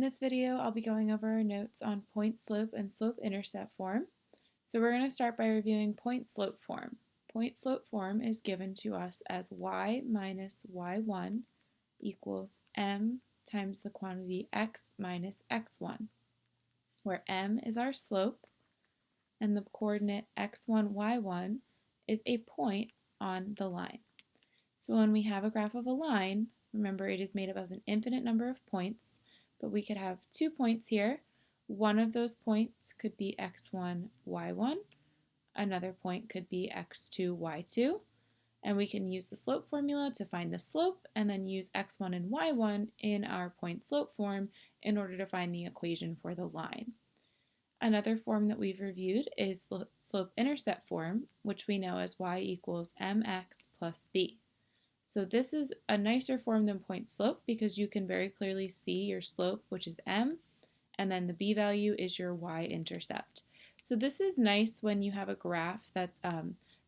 this video, I'll be going over our notes on point slope and slope-intercept form. So we're going to start by reviewing point slope form. Point slope form is given to us as y minus y1 equals m times the quantity x minus x1, where m is our slope and the coordinate x1, y1 is a point on the line. So when we have a graph of a line, remember it is made up of an infinite number of points, but we could have 2 points here. One of those points could be x1, y1. Another point could be x2, y2. And we can use the slope formula to find the slope and then use x1 and y1 in our point slope form in order to find the equation for the line. Another form that we've reviewed is the slope-intercept form, which we know as y equals mx plus b. So this is a nicer form than point slope because you can very clearly see your slope, which is m, and then the b value is your y-intercept. So this is nice when you have a graph that's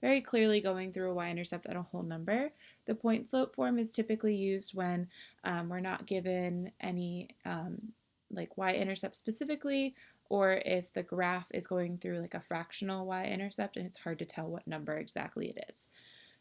very clearly going through a y-intercept at a whole number. The point slope form is typically used when we're not given any like y-intercept specifically, or if the graph is going through like a fractional y-intercept and it's hard to tell what number exactly it is.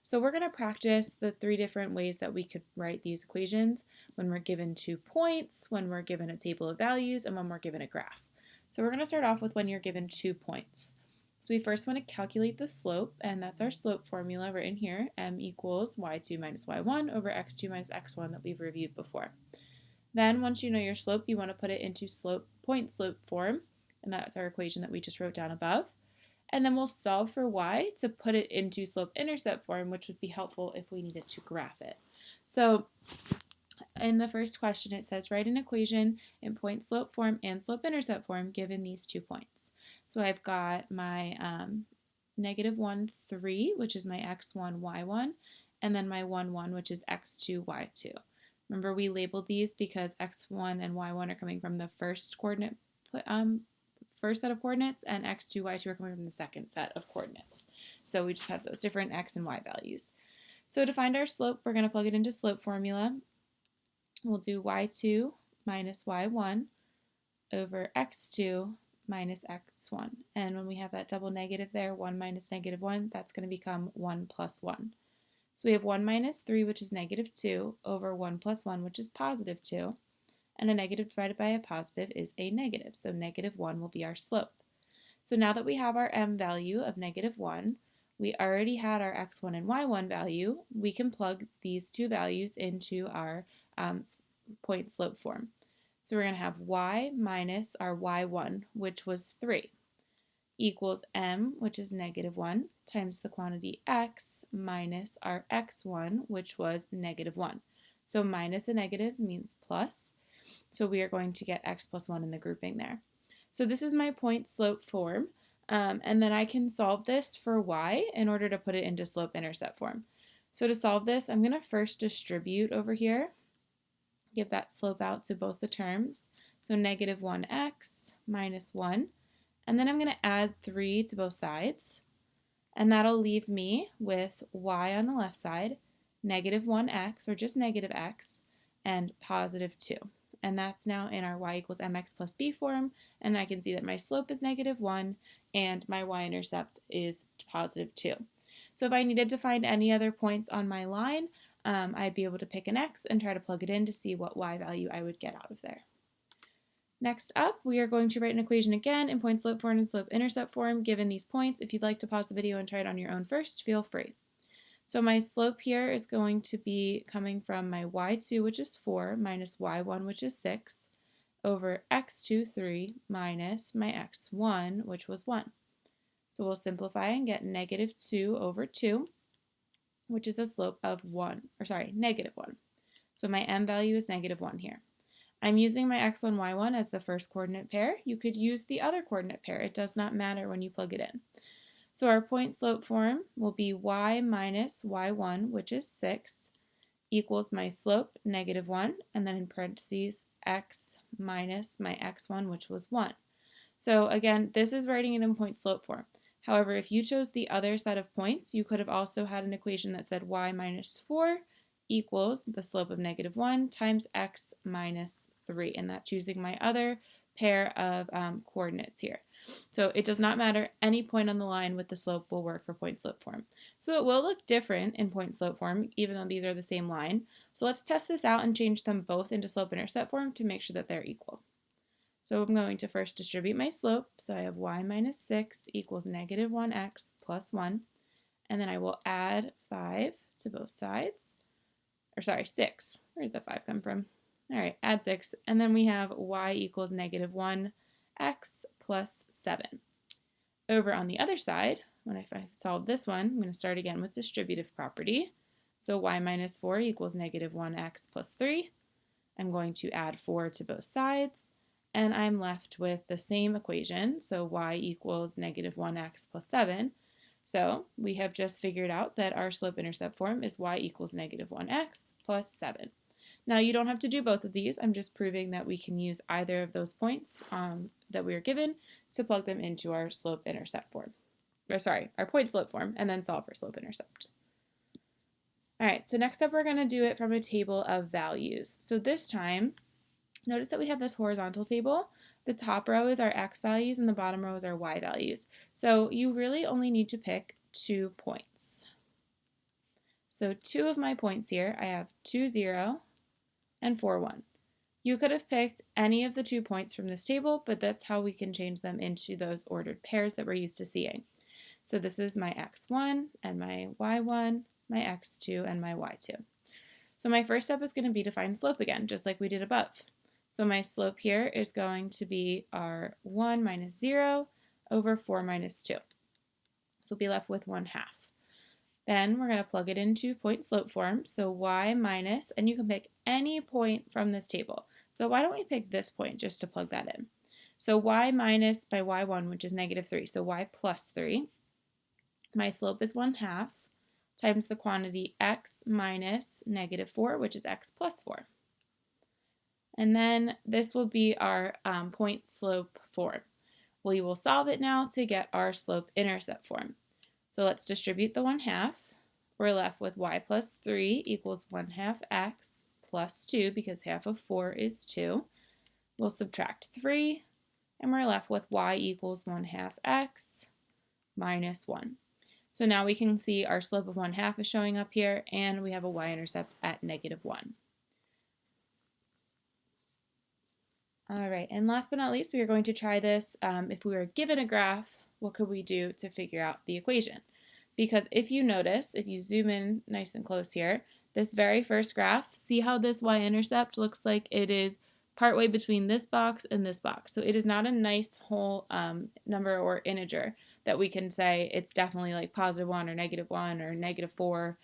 So we're going to practice the 3 different ways that we could write these equations when we're given 2 points, when we're given a table of values, and when we're given a graph. So we're going to start off with when you're given 2 points. So we first want to calculate the slope, and that's our slope formula written here, m equals y2 minus y1 over x2 minus x1 that we've reviewed before. Then once you know your slope, you want to put it into point slope form, and that's our equation that we just wrote down above. And then we'll solve for y to put it into slope-intercept form, which would be helpful if we needed to graph it. So in the first question, it says write an equation in point slope form and slope-intercept form given these 2 points. So I've got my -1, 3, which is my x1, y1, and then my 1, 1, which is x2, y2. Remember, we labeled these because x1 and y1 are coming from the first set of coordinates, and x2, y2 are coming from the second set of coordinates. So we just have those different x and y values. So to find our slope, we're going to plug it into slope formula. We'll do y2 minus y1 over x2 minus x1. And when we have that double negative there, 1 minus -1, that's going to become 1 plus 1. So we have 1 minus 3, which is -2, over 1 plus 1, which is +2. And a negative divided by a positive is a negative, so -1 will be our slope. So now that we have our m value of -1, we already had our x1 and y1 value, we can plug these 2 values into our point slope form. So we're going to have y minus our y1, which was 3, equals m, which is -1, times the quantity x minus our x1, which was -1. So minus a negative means plus. So we are going to get x plus 1 in the grouping there. So this is my point slope form, and then I can solve this for y in order to put it into slope-intercept form. So to solve this, I'm going to first distribute over here, give that slope out to both the terms. So -1x minus 1, and then I'm going to add 3 to both sides, and that'll leave me with y on the left side, -1x, or just -x, and +2. And that's now in our y equals mx plus b form, and I can see that my slope is -1 and my y-intercept is +2. So if I needed to find any other points on my line, I'd be able to pick an x and try to plug it in to see what y value I would get out of there. Next up, we are going to write an equation again in point slope form and slope-intercept form given these points. If you'd like to pause the video and try it on your own first, feel free. So my slope here is going to be coming from my y2, which is 4, minus y1, which is 6, over x2, 3, minus my x1, which was 1. So we'll simplify and get -2 over 2, which is a slope of -1. So my m value is -1 here. I'm using my x1, y1 as the first coordinate pair. You could use the other coordinate pair. It does not matter when you plug it in. So our point slope form will be y minus y1, which is 6, equals my slope, -1, and then in parentheses, x minus my x1, which was 1. So again, this is writing it in point slope form. However, if you chose the other set of points, you could have also had an equation that said y minus 4 equals the slope of -1 times x minus 3, and that's using my other pair of coordinates here. So it does not matter, any point on the line with the slope will work for point slope form. So it will look different in point slope form, even though these are the same line. So let's test this out and change them both into slope-intercept form to make sure that they're equal. So I'm going to first distribute my slope. So I have y minus 6 equals -1x plus 1. And then I will add 5 to both sides. Or sorry, 6. Where did the 5 come from? All right, add 6. And then we have y equals -1x plus 7. Over on the other side, when I solve this one, I'm going to start again with distributive property. So y minus 4 equals -1x plus 3. I'm going to add 4 to both sides, and I'm left with the same equation, so y equals -1x plus 7. So we have just figured out that our slope-intercept form is y equals -1x plus 7. Now you don't have to do both of these. I'm just proving that we can use either of those points that we are given to plug them into our slope-intercept form. Or sorry, our point-slope form, and then solve for slope-intercept. All right, so next up we're going to do it from a table of values. So this time, notice that we have this horizontal table. The top row is our x values and the bottom row is our y values. So you really only need to pick 2 points. So 2 of my points here, I have 2, 0 and 4, 1. You could have picked any of the 2 points from this table, but that's how we can change them into those ordered pairs that we're used to seeing. So this is my x1 and my y1, my x2 and my y2. So my first step is going to be to find slope again, just like we did above. So my slope here is going to be our 1 minus 0 over 4 minus 2. So we'll be left with 1/2. Then we're going to plug it into point slope form. So y minus, and you can pick any point from this table. So why don't we pick this point just to plug that in? So y minus my y1, which is -3, so y plus 3. My slope is 1/2 times the quantity x minus -4, which is x plus 4. And then this will be our point slope form. We will solve it now to get our slope-intercept form. So let's distribute the 1/2. We're left with y plus 3 equals 1/2 x plus 2, because half of 4 is 2. We'll subtract 3, and we're left with y equals 1/2 x minus 1. So now we can see our slope of 1/2 is showing up here, and we have a y-intercept at -1. All right, and last but not least, we are going to try this. If we were given a graph, what could we do to figure out the equation? Because if you notice, if you zoom in nice and close here, this very first graph, see how this y-intercept looks like it is partway between this box and this box. So it is not a nice whole number or integer that we can say it's definitely like +1 or -1 or -4.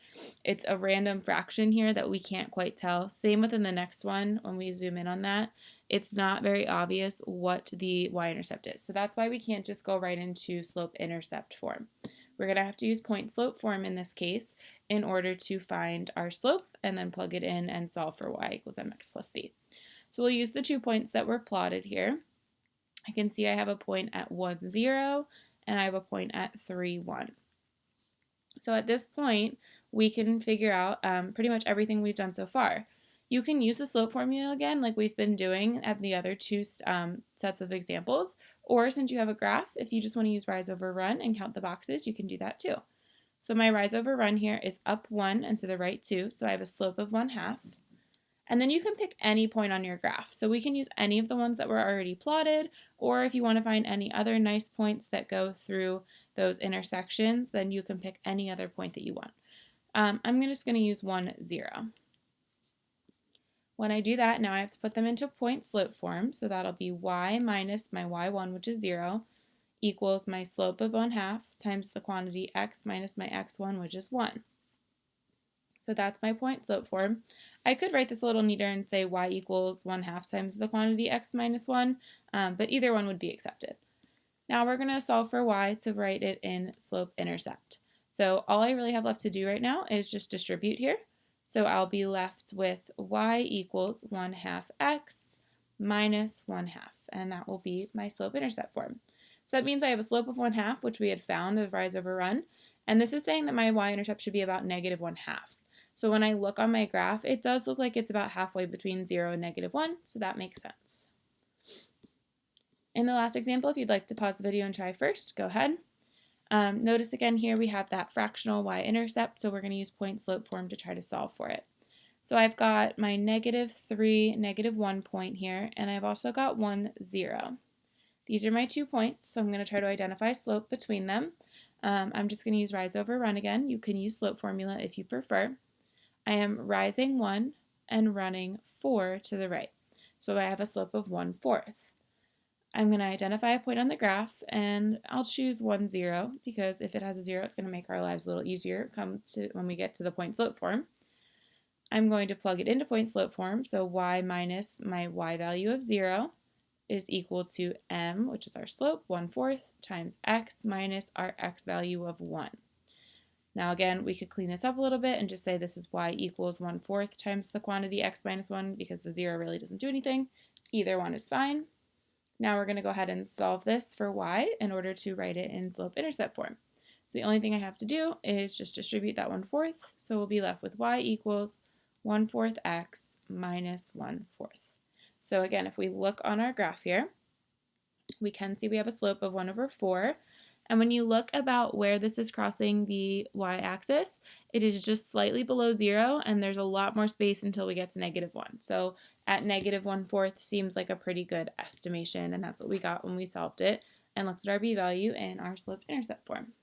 It's a random fraction here that we can't quite tell. Same within the next one when we zoom in on that. It's not very obvious what the y-intercept is. So that's why we can't just go right into slope-intercept form. We're going to have to use point slope form in this case in order to find our slope and then plug it in and solve for y equals mx plus b. So we'll use the 2 points that were plotted here. I can see I have a point at 1, 0, and I have a point at 3, 1. So at this point, we can figure out pretty much everything we've done so far. You can use the slope formula again like we've been doing at the other 2 sets of examples, or since you have a graph, if you just want to use rise over run and count the boxes, you can do that too. So my rise over run here is up 1 and to the right 2, so I have a slope of 1/2. And then you can pick any point on your graph. So we can use any of the ones that were already plotted, or if you want to find any other nice points that go through those intersections, then you can pick any other point that you want. I'm just going to use 1, 0. When I do that, now I have to put them into point slope form. So that'll be y minus my y1, which is 0, equals my slope of 1/2 times the quantity x minus my x1, which is 1. So that's my point slope form. I could write this a little neater and say y equals 1/2 times the quantity x minus 1, but either one would be accepted. Now we're going to solve for y to write it in slope-intercept. So all I really have left to do right now is just distribute here. So I'll be left with y equals 1/2 x minus 1/2, and that will be my slope-intercept form. So that means I have a slope of 1/2, which we had found of rise over run, and this is saying that my y-intercept should be about -1/2. So when I look on my graph, it does look like it's about halfway between 0 and -1, so that makes sense. In the last example, if you'd like to pause the video and try first, go ahead. Notice again here we have that fractional y-intercept, so we're going to use point slope form to try to solve for it. So I've got my -3, -1 point here, and I've also got 1, 0. These are my 2 points, so I'm going to try to identify slope between them. I'm just going to use rise over run again. You can use slope formula if you prefer. I am rising 1 and running 4 to the right, so I have a slope of 1/4. I'm going to identify a point on the graph, and I'll choose 1, 0, because if it has a 0, it's going to make our lives a little easier when we get to the point slope form. I'm going to plug it into point slope form, so y minus my y value of 0 is equal to m, which is our slope, 1/4, times x minus our x value of 1. Now again, we could clean this up a little bit and just say this is y equals 1/4 times the quantity x minus 1, because the 0 really doesn't do anything. Either one is fine. Now we're going to go ahead and solve this for y in order to write it in slope-intercept form. So the only thing I have to do is just distribute that 1/4, so we'll be left with y equals 1/4 x minus 1/4. So again, if we look on our graph here, we can see we have a slope of 1/4. And when you look about where this is crossing the y-axis, it is just slightly below 0, and there's a lot more space until we get to -1. So at -1/4 seems like a pretty good estimation, and that's what we got when we solved it and looked at our b value in our slope-intercept form.